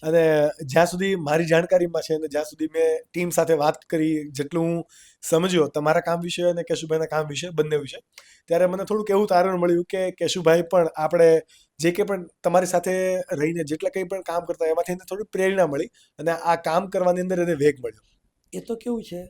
અને જ્યાં સુધી મારી જાણકારીમાં છે અને જ્યાં સુધી મેં ટીમ સાથે વાત કરી, જેટલું હું સમજ્યો તમારા કામ વિશે અને કેશુભાઈના કામ વિશે, બંને વિશે, ત્યારે મને થોડુંક એવું તારણ મળ્યું કે કેશુભાઈ પણ આપણે જે કંઈ પણ તમારી સાથે રહીને જેટલા કંઈ પણ કામ કરતા એમાંથી એને થોડી પ્રેરણા મળી અને આ કામ કરવાની અંદર એને વેગ મળ્યો. એ તો કેવું છે.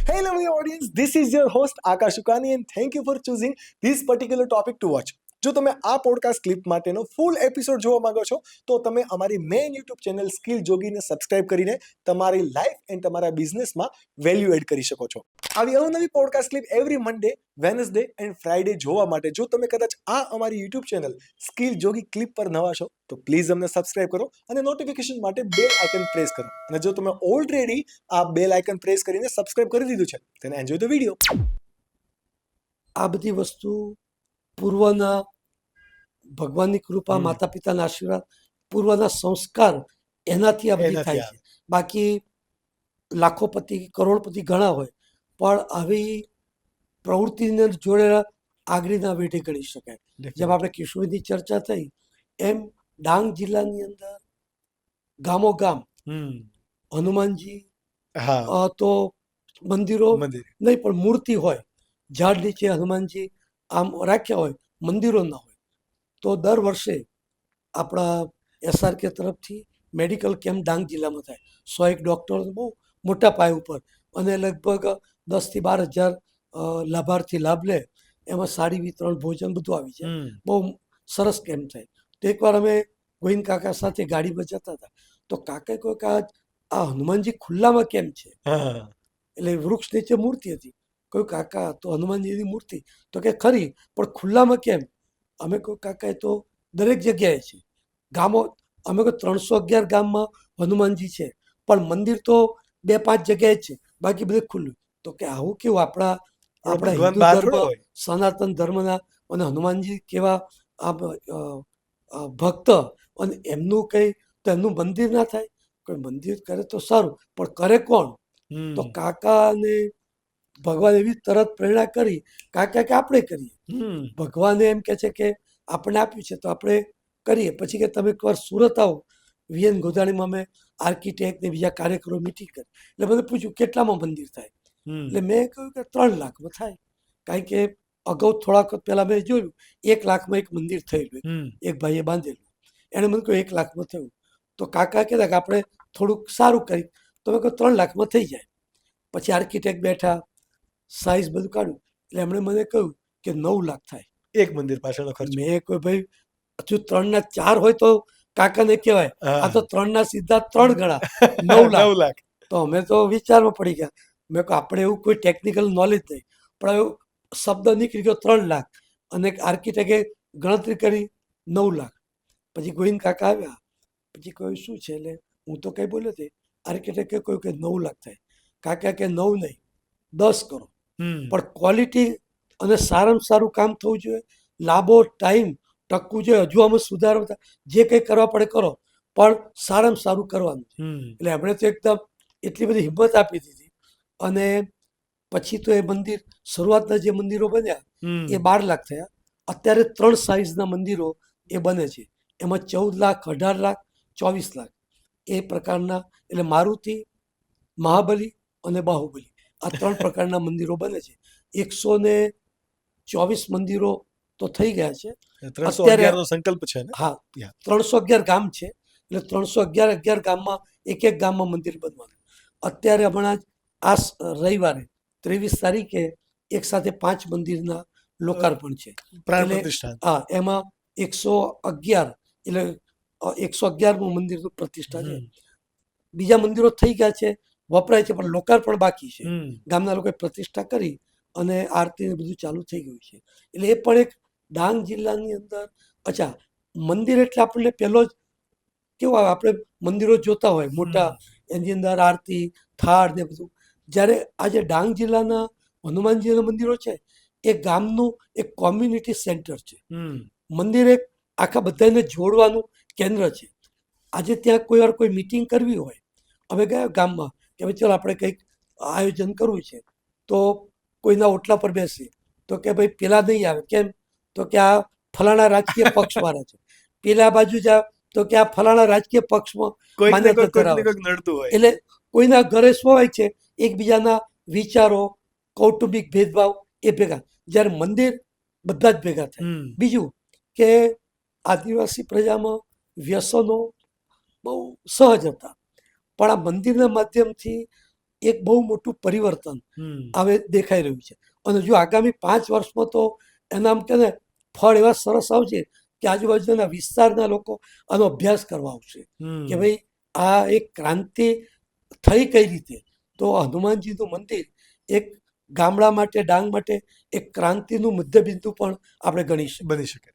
Hello, my audience. This is your host Akash Ukani, and thank you for choosing this particular topic to watch. જો તમે આ પોડકાસ્ટ ક્લિપ માટેનો ફૂલ એપિસોડ જોવા માંગો છો તો તમે અમારી મેઇન યુટ્યુબ ચેનલ સ્કિલ જોગીને સબસ્ક્રાઇબ કરીને તમારી લાઈફ એન્ડ તમારા બિઝનેસમાં વેલ્યુ એડ કરી શકો છો. આવી અવનવી podcast clip every Monday, Wednesday and Friday જોવા માટે જો તમે કદાચ આ અમારી યુટ્યુબ ચેનલ સ્કિલ જોગી ક્લિપ પર નવા છો તો પ્લીઝ અમને સબસ્ક્રાઇબ કરો અને નોટિફિકેશન માટે બેલ આઇકન પ્રેસ કરો. અને જો તમે ઓલરેડી આ બેલ આઇકન પ્રેસ કરીને સબસ્ક્રાઇબ કરી દીધું છે then enjoy the video. આ બધી વસ્તુ પૂર્વના ભગવાનની કૃપા, માતા પિતાના આશીર્વાદ, પૂર્વના સંસ્કાર, એનાથી આ બધી થાય છે. બાકી લાખોપતિ કરોડપતિ ઘણા હોય પણ આવી પ્રવૃત્તિને જોડે આગળ ના વેઠે ગણી શકાય. જેમ આપણે કિશોરની ચર્ચા થઈ એમ ડાંગ જિલ્લાની અંદર ગામો ગામ હનુમાનજી તો મંદિરો નહીં પણ મૂર્તિ હોય, ઝાડ નીચે હનુમાનજી આમ રાખ્યા હોય, મંદિરો ના હોય. તો દર વર્ષે આપણા SRK તરફથી મેડિકલ કેમ્પ ડાંગ જિલ્લામાં થાય. 101 ડૉક્ટરો બહુ મોટા પાયા ઉપર અને લગભગ 10,000 થી 12,000 લાભાર્થી લાભ લે. એમાં સાડી વિતરણ, ભોજન બધું આવી જાય. બહુ સરસ કેમ્પ થાય. તો એકવાર અમે ગોવિંદ કાકા સાથે ગાડીમાં જતા હતા તો કાકાએ કહ્યું કે આ હનુમાનજી ખુલ્લામાં કેમ છે? એટલે વૃક્ષ નીચે મૂર્તિ હતી. કહ્યું કાકા તો હનુમાનજીની મૂર્તિ? તો કે ખરી, પણ ખુલ્લામાં કેમ? અમે કહ્યું કાકા એ તો દરેક જગ્યાએ છે. ગામો અમે કહ્યું 311 ગામમાં હનુમાનજી છે પણ મંદિર તો 2-5 જગ્યાએ જ છે, બાકી બધે ખુલ્લું. તો કે આવું કેવું? આપણા હિન્દુ ધર્મ, સનાતન ધર્મના અને હનુમાનજી કેવા ભક્ત, અને એમનું કંઈ તો એમનું મંદિર ના થાય? કોઈ મંદિર કરે તો સારું, પણ કરે કોણ? તો કાકાને ભગવાન એવી તરત પ્રેરણા કરી, કાકા કે આપણે કરીએ. ભગવાને એમ કે છે કે આપણે આપ્યું છે તો આપણે કરીએ. પછી કે તમે એકવાર સુરત આવો, VN ગોધાણીમાં અમે આર્કિટેક્ટ ને બીજા કાર્યકરો મિટિંગ કરી. એટલે મને પૂછ્યું કેટલામાં મંદિર થાય? એટલે મેં કહ્યું કે 3 લાખમાં થાય. કારણ કે અગાઉ થોડાક પહેલા મેં જોયું 1 લાખમાં એક મંદિર થયેલું, એક ભાઈએ બાંધેલું. એણે મને કહ્યું 1 લાખમાં થયું. તો કાકા કહેતા કે આપણે થોડુંક સારું કરી. તો મેં કહ્યું 3 લાખમાં થઈ જાય. પછી આર્કિટેક્ટ બેઠા, સાઇઝ બધું કાઢ્યું એટલે એમણે મને કહ્યું કે 9 લાખ થાય એક મંદિર પાછળનો ખર્ચ. મેં કોઈ ભાઈ હજુ 3 ના 4 હોય તો કાકાને કહેવાય, આ તો 3 ના સીધા 3 ગણા 9 લાખ. તો અમે તો વિચારમાં પડી ગયા. મેં કહ્યું આપણે એવું કોઈ ટેકનિકલ નોલેજ નહીં, પણ એવું શબ્દ નીકળી ગયો 3 લાખ અને આર્કિટેક્ટે ગણતરી કરી 9 લાખ. પછી ગોવિંદ કાકા આવ્યા, પછી કહ્યું શું છે? એટલે હું તો કંઈ બોલ્યો તે. આર્કિટેક્ટે કહ્યું કે 9 લાખ થાય. કાકા કે 9 નહીં 10 કરો, પણ ક્વોલિટી અને સારામાં સારું કામ થવું જોઈએ. લાંબો ટાઈમ ટકવું જોઈએ. હજુ આમાં સુધારો જે કંઈ કરવા પડે કરો, પણ સારામાં સારું કરવાનું. એટલે એમણે તો એકદમ એટલી બધી હિંમત આપી દીધી. અને પછી તો એ મંદિર, શરૂઆતના જે મંદિરો બન્યા એ 12 લાખ થયા. અત્યારે 3 સાઇઝના મંદિરો એ બને છે. એમાં 14 લાખ, 18 લાખ, 24 લાખ એ પ્રકારના. એટલે મારુતિ, મહાબલી અને બાહુબલી આ 3 પ્રકારના મંદિરો બને છે. 124 મંદિરો તો થઈ ગયા છે. 311 નો સંકલ્પ છે ને? હા, 311 ગામ છે. એટલે 311 ગામમાં એક ગામમાં મંદિર બનવાનું. અત્યારે હમણાં જ આ રવિવારે 23 તારીખે એક સાથે 5 મંદિરના લોકાર્પણ છે. હા, એમાં 111 એટલે 111મું મંદિરનું પ્રતિષ્ઠા છે. બીજા મંદિરો થઈ ગયા છે, વપરાય છે, પણ લોકાર્પણ બાકી છે. ગામના લોકોએ પ્રતિષ્ઠા કરી અને આરતી બધું ચાલુ થઈ ગયું છે. એટલે એ પણ એક ડાંગ જિલ્લાની અંદર. અચ્છા, મંદિર એટલે આપણને પહેલો જ કેવું આવે, આપણે મંદિરો જોતા હોય મોટા, એની અંદર આરતી, થાળ ને બધું. જ્યારે આજે ડાંગ જિલ્લાના હનુમાનજીના મંદિરો છે એ ગામનું એક કોમ્યુનિટી સેન્ટર છે. મંદિર એક આખા બધાને જોડવાનું કેન્દ્ર છે. આજે ત્યાં કોઈ વાર કોઈ મિટિંગ કરવી હોય, અમે ગયા ગામમાં કે ભાઈ ચાલો આપણે કંઈક આયોજન કરવું છે, તો કોઈના ઓટલા પર બેસી તો કે ભાઈ પેલા નહીં આવે. કેમ? તો કે આ ફલાણા રાજકીય પક્ષવાળા છે. પેલા બાજુ જા તો કે આ ફલાણા રાજકીય પક્ષમાં કોઈક ને માન્યતા કોઈક ધરાવે છે. નડતું હોય. એટલે કોઈના ઘરે શું હોય છે, એકબીજાના વિચારો, કૌટુંબિક ભેદભાવ એ ભેગા, જ્યારે મંદિર બધા જ ભેગા થાય. હમ. બીજું કે આદિવાસી પ્રજામાં વ્યસનો બહુ સહજ હતા, પણ આ મંદિરના માધ્યમથી એક બહુ મોટું પરિવર્તન હમ. હવે દેખાઈ રહ્યું છે. અને જો આગામી 5 વર્ષમાં તો એના આમ કે ને ફળ એવા સરસ આવશે કે આજુબાજુના વિસ્તારના લોકો આનો અભ્યાસ કરવા આવશે હમ. કે ભાઈ આ એક ક્રાંતિ થઈ કઈ રીતે. તો હનુમાનજીનું મંદિર એક ગામડા માટે, ડાંગ માટે એક ક્રાંતિનું મધ્યબિંદુ પણ આપણે ગણી શકીએ. બની શકે.